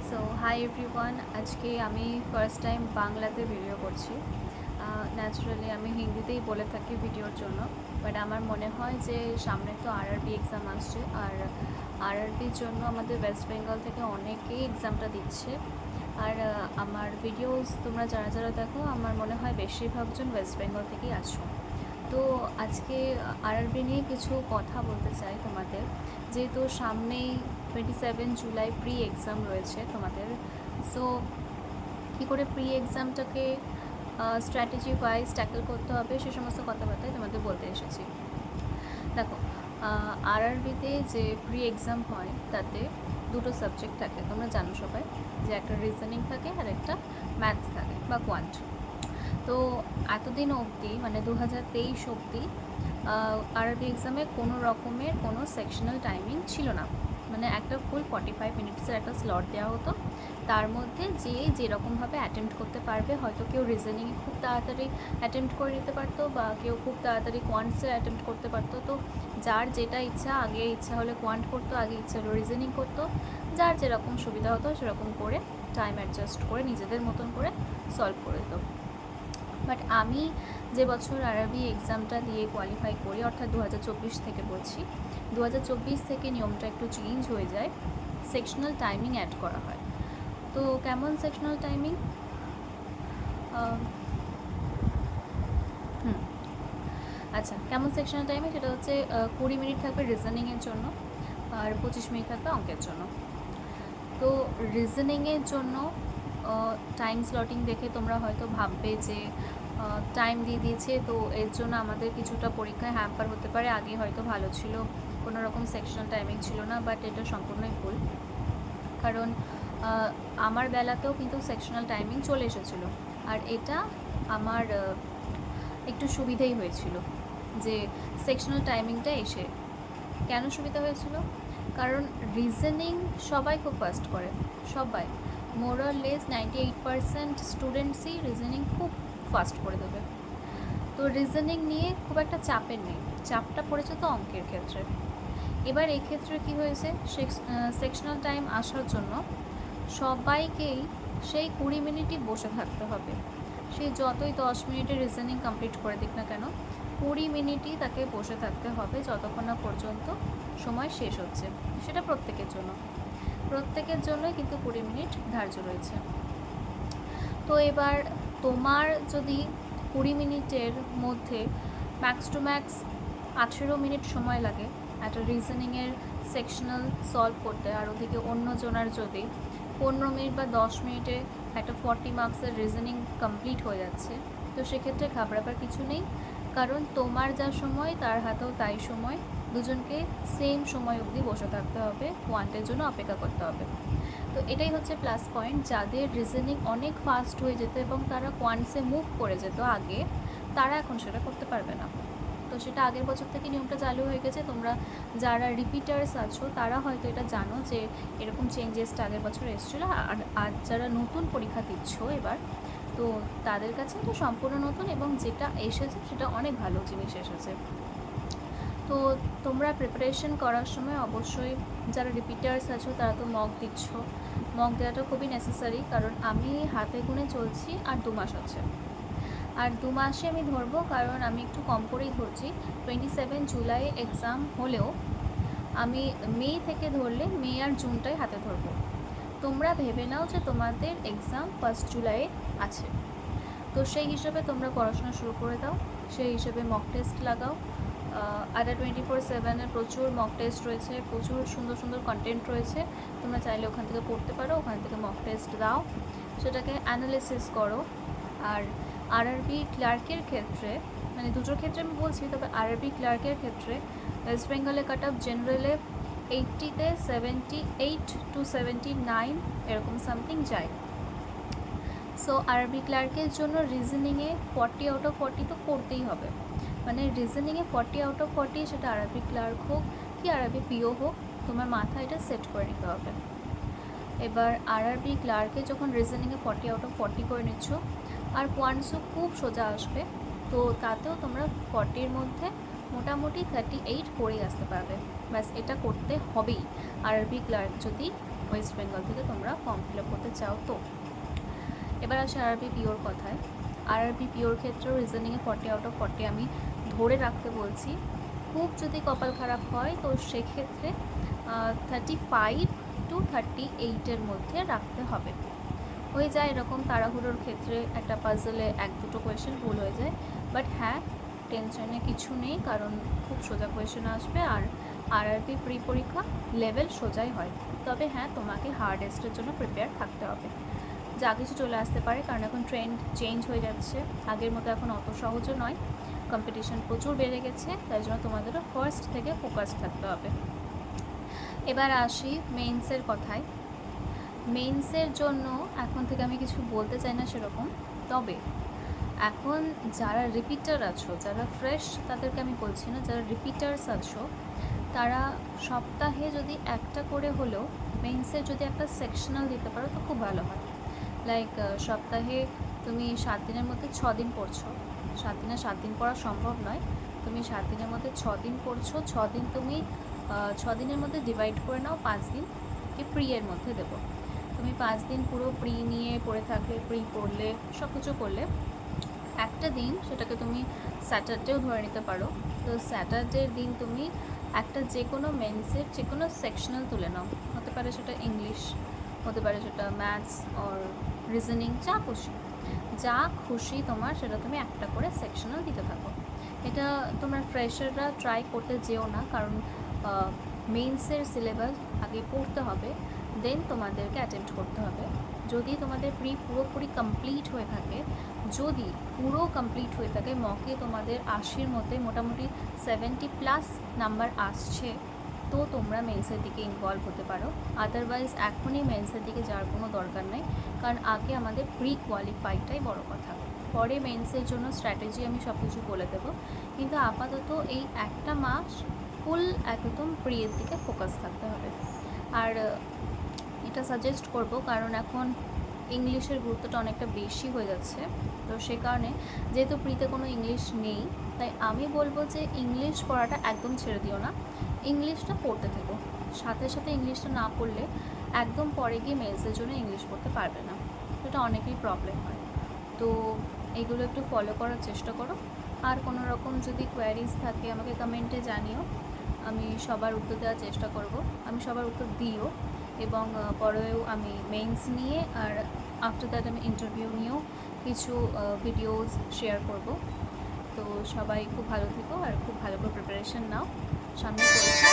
So hi everyone, আজকে আমি first time বাংলাতে ভিডিও করছি। ন্যাচারালি আমি হিন্দিতেই বলে থাকি ভিডিওর জন্য, বাট আমার মনে হয় যে সামনে তো আরআরবি এক্সাম আসছে, আর আরআরবির জন্য আমাদের ওয়েস্ট বেঙ্গল থেকে অনেকেই এক্সামটা দিচ্ছে। আর আমার ভিডিওস তোমরা যারা যারা দেখো, আমার মনে হয় বেশিরভাগজন ওয়েস্ট বেঙ্গল থেকেই আছো। তো আজকে আরআরবি নিয়ে কিছু কথা বলতে চাই তোমাদের, যেহেতু সামনেই 27 জুলাই প্রি এক্সাম রয়েছে তোমাদের। সো কী করে প্রি এক্সামটাকে স্ট্র্যাটেজি ওয়াইজ ট্যাকল করতে হবে সে সমস্ত কথাবার্তাই তোমাদের বলতে এসেছি। দেখো, আরআরবিতে যে প্রি এক্সাম হয় তাতে দুটো সাবজেক্ট থাকে, তোমরা জানো সবাই, যে একটা রিজনিং থাকে আর একটা ম্যাথস থাকে বা কোয়ান্ট। তো এতদিন অবধি মানে 2023 অবধি আরআরবি এক্সামে কোনো রকমের কোনো সেকশনাল টাইমিং ছিল না। মানে একটা ফুল 45 মিনিটসের একটা স্লট দেওয়া হতো, তার মধ্যে যে যেরকমভাবে অ্যাটেম্প্ট করতে পারবে, হয়তো কেউ রিজনিংয়ে খুব তাড়াতাড়ি অ্যাটেম্প্ট করে নিতে পারতো বা কেউ খুব তাড়াতাড়ি কোয়ান্টসে অ্যাটেম্প্ট করতে পারতো। তো যার যেটা ইচ্ছা, আগে ইচ্ছা হলে কোয়ান্ট করতো, আগে ইচ্ছা হলো রিজনিং করতো, যার যেরকম সুবিধা হতো সেরকম করে টাইম অ্যাডজাস্ট করে নিজেদের মতন করে সলভ করে দিত। বাট আমি যে বছর আরআরবি এক্সামটা দিয়ে কোয়ালিফাই করি, অর্থাৎ 2024 থেকে বলছি, 2024 থেকে নিয়মটা একটু চেঞ্জ হয়ে যায়, সেকশনাল টাইমিং অ্যাড করা হয়। তো কেমন সেকশনাল টাইমিং? আচ্ছা, কেমন সেকশনাল টাইমিং? সেটা হচ্ছে 20 মিনিট থাকবে রিজনিংয়ের জন্য আর 25 মিনিট থাকবে অঙ্কের জন্য। তো রিজনিংয়ের জন্য টাইম স্লটিং দেখে তোমরা হয়তো ভাববে যে টাইম দিয়ে দিয়েছে, তো এর জন্য আমাদের কিছুটা পরীক্ষায় হ্যাম্পার হতে পারে। আগে হয়তো ভালো ছিল, কোনো রকম সেকশনাল টাইমিং ছিল না, বাট এটা সম্পূর্ণই ভুল। কারণ আমার বেলাতেও কিন্তু সেকশনাল টাইমিং চলে এসেছিলো, আর এটা আমার একটু সুবিধাই হয়েছিল যে সেকশনাল টাইমিংটা এসে। কেন সুবিধা হয়েছিল? কারণ রিজনিং সবাই খুব ফাস্ট করে, সবাই মোর অর লেস 98% স্টুডেন্টসই রিজনিং খুব ফাস্ট করে দেবে। তো রিজনিং নিয়ে খুব একটা চাপের নেই, চাপটা পড়েছে তো অঙ্কের ক্ষেত্রে। এবার এই ক্ষেত্রে কী হয়েছে, সেকশনাল টাইম আসার জন্য সবাইকেই সেই 20 মিনিটই বসে থাকতে হবে। সে যতই 10 মিনিটে রিজনিং কমপ্লিট করে দিক না কেন, 20 মিনিটই তাকে বসে থাকতে হবে যতক্ষণ না পর্যন্ত সময় শেষ হচ্ছে। সেটা প্রত্যেকের জন্যই কিন্তু 20 মিনিট ধার্য রয়েছে। তো এবার তোমার যদি 20 মিনিটের মধ্যে ম্যাক্স টু ম্যাক্স 18 মিনিট সময় লাগে একটা রিজনিংয়ের সেকশনাল সলভ করতে, আর ওদিকে অন্যজনার যদি 15 মিনিট বা 10 মিনিটে একটা 40 মার্কসের রিজনিং কমপ্লিট হয়ে যাচ্ছে, তো সেক্ষেত্রে ঘাবড়াবার কিছু নেই। কারণ তোমার যা সময় তার হাতেও তাই সময়, দুজনকে সেম সময় অবধি বসে থাকতে হবে, ওয়ান্টের জন্য অপেক্ষা করতে হবে। তো এটাই হচ্ছে প্লাস পয়েন্ট। যাদের রিজনিং অনেক ফাস্ট হয়ে যেত এবং তারা কোয়ান্টসে মুভ করে যেত আগে, তারা এখন সেটা করতে পারবে না। তো সেটা আগের বছর থেকে নিয়মটা চালু হয়ে গেছে। তোমরা যারা রিপিটার্স আছো তারা হয়তো এটা জানো যে এরকম চেঞ্জেসটা আগের বছর এসেছিলো, আর যারা নতুন পরীক্ষা দিচ্ছ এবার, তো তাদের কাছে এটা সম্পূর্ণ নতুন, এবং যেটা এসেছে সেটা অনেক ভালো জিনিস এসেছে। তো তোমরা প্রিপারেশন করার সময় অবশ্যই যারা রিপিটার্স আছো তারা তো মক দিচ্ছ, মক দেওয়াটা খুবই নেসেসারি। কারণ আমি হাতে গুনে চলছি আর 2 মাস আছে, আর 2 মাসে আমি ধরবো, কারণ আমি একটু কম করেই ধরছি। 27 জুলাই এক্সাম হলেও আমি মে থেকে ধরলে মে আর জুনটাই হাতে ধরবো। তোমরা ভেবে নাও যে তোমাদের এক্সাম 1 জুলাই আছে, তো সেই হিসেবে তোমরা পড়াশোনা শুরু করে দাও, সেই হিসেবে মক টেস্ট লাগাও। আড্ডা 24/7-এ প্রচুর মক টেস্ট রয়েছে, প্রচুর সুন্দর সুন্দর কন্টেন্ট রয়েছে, তোমরা চাইলে ওখান থেকে পড়তে পারো, ওখান থেকে মক টেস্ট দাও, সেটাকে অ্যানালিসিস করো। আর আরআরবি ক্লার্কের ক্ষেত্রে, মানে দুটোর ক্ষেত্রে আমি বলছি, তবে আরআরবি ক্লার্কের ক্ষেত্রে ওয়েস্ট বেঙ্গলে কাট অফ জেনারেলে 80-তে 78 to 79 এরকম সামথিং যায়। সো আরবি ক্লার্কের জন্য রিজনিংয়ে 40 আউট অফ 40 তো করতেই হবে। মানে রিজনিংয়ে 40 আউট অফ 40, সেটা আরবি ক্লার্ক হোক কি আরবি পিও হোক, তোমার মাথায় এটা সেট করে নিতে হবে। এবার আরআরবি ক্লার্কে যখন রিজনিংয়ে 40 আউট অফ 40 করে নিচ্ছ, আর কোয়ান্টসও খুব সোজা আসবে, তো তাতেও তোমরা 40-এর মধ্যে মোটামুটি 38 করেই আসতে পারবে। ব্যাস, এটা করতে হবেই আরআরবি ক্লার্ক যদি ওয়েস্ট বেঙ্গল থেকে তোমরা ফর্ম ফিল আপ করতে চাও তো। এবার আসে আরআরবি পিওর কথায়। আরআরবি পিওর ক্ষেত্রেও রিজনিংয়ে 40/40 আমি ধরে রাখতে বলছি। খুব যদি কপাল খারাপ হয় তো সেক্ষেত্রে 35 to 38 মধ্যে রাখতে হবে। হয়ে যায় এরকম তাড়াহুড়োর ক্ষেত্রে একটা পাজলে 1-2 কোয়েশ্চেন ভুল হয়ে যায়, বাট হ্যাঁ টেনশনে কিছু নেই, কারণ খুব সোজা কোয়েশ্চেন আসবে। আর আরআরবি প্রি পরীক্ষা লেভেল সোজাই হয়, তবে হ্যাঁ তোমাকে হার্ডেস্টের জন্য প্রিপেয়ার থাকতে হবে। যা কিছু চলে আসতে পারে, কারণ এখন ট্রেন্ড চেঞ্জ হয়ে যাচ্ছে, আগের মতো এখন অত সহজও নয়, কম্পিটিশন প্রচুর বেড়ে গেছে, তাই জন্য তোমাদেরও ফার্স্ট থেকে ফোকাস থাকতে হবে। এবার আসি মেইনসের কথায়। মেইনসের জন্য এখন থেকে আমি কিছু বলতে চাই না সেরকম, তবে এখন যারা রিপিটার আছো, যারা ফ্রেশ তাদেরকে আমি বলছি না, যারা রিপিটার্স আছো তারা সপ্তাহে যদি একটা করে হলেও মেইনসের যদি একটা সেকশনাল দিতে পারো তো খুব ভালো হয়। লাইক সপ্তাহে তুমি 7 দিনের মধ্যে 6 দিন পড়ছো, 7 দিনে 7 দিন পড়া সম্ভব নয়, তুমি 7 দিনের মধ্যে 6 দিন পড়ছো, 6 দিন তুমি 6 দিনের মধ্যে ডিভাইড করে নাও, 5 দিন কি প্রি এর মধ্যে দেবো। তুমি 5 দিন পুরো প্রি নিয়ে পড়ে থাকলে, প্রি পড়লে, সব কিছু করলে, একটা দিন সেটাকে তুমি স্যাটারডেও ধরে নিতে পারো। তো স্যাটারডের দিন তুমি একটা যে কোনো মেন্সের যে কোনো সেকশনাল তুলে নাও, হতে পারে সেটা ইংলিশ, হতে পারে সেটা ম্যাথস অর রিজনিং, যা খুশি তোমার সেটা তুমি একটা করে সেকশনাল দিতে থাকো। এটা তোমরা ফ্রেশাররা ট্রাই করতে যেও না, কারণ মেইনসের সিলেবাস আগে পড়তে হবে, দেন তোমাদেরকে অ্যাটেম্প্ট করতে হবে। যদি তোমাদের পুরোপুরি কমপ্লিট হয়ে থাকে, যদি পুরো কমপ্লিট হয়ে থাকে, মকে তোমাদের 80-র মধ্যে মোটামুটি 70+ নাম্বার আসছে, তো তোমরা মেন্সের দিকে ইনভলভ হতে পারো। আদারওয়াইজ এখনই মেন্সের দিকে যাওয়ার কোনো দরকার নেই, কারণ আগে আমাদের প্রি কোয়ালিফাইটাই বড় কথা, পরে মেন্সের জন্য স্ট্র্যাটেজি আমি সব কিছু বলে দেবো। কিন্তু আপাতত এই একটা মাস ফুল একদম প্রিয়ের দিকে ফোকাস থাকতে হবে। আর এটা সাজেস্ট করব, কারণ এখন ইংলিশের গুরুত্বটা অনেকটা বেশি হয়ে যাচ্ছে, তো সে কারণে যেহেতু প্রিতে কোনো ইংলিশ নেই, তাই আমি বলবো যে ইংলিশ পড়াটা একদম ছেড়ে দিও না, ইংলিশটা পড়তে থেকো। সাথে সাথে ইংলিশটা না পড়লে একদম পরে গিয়ে মেন্সের জন্য ইংলিশ পড়তে পারবে না, এটা অনেকেই প্রবলেম হয়। তো এইগুলো একটু ফলো করার চেষ্টা করো। আর কোনো রকম যদি কোয়ারিজ থাকে আমাকে কমেন্টে জানিও, আমি সবার উত্তর দেওয়ার চেষ্টা করব, আমি সবার উত্তর দিও, এবং পরেও আমি মেইনস নিয়ে আর আফটার দ্যাট আমি ইন্টারভিউ নিয়েও কিছু ভিডিওস শেয়ার করব। তো সবাই খুব ভালো থেকো আর খুব ভালো করে প্রিপারেশন নাও, সামনে পরীক্ষা।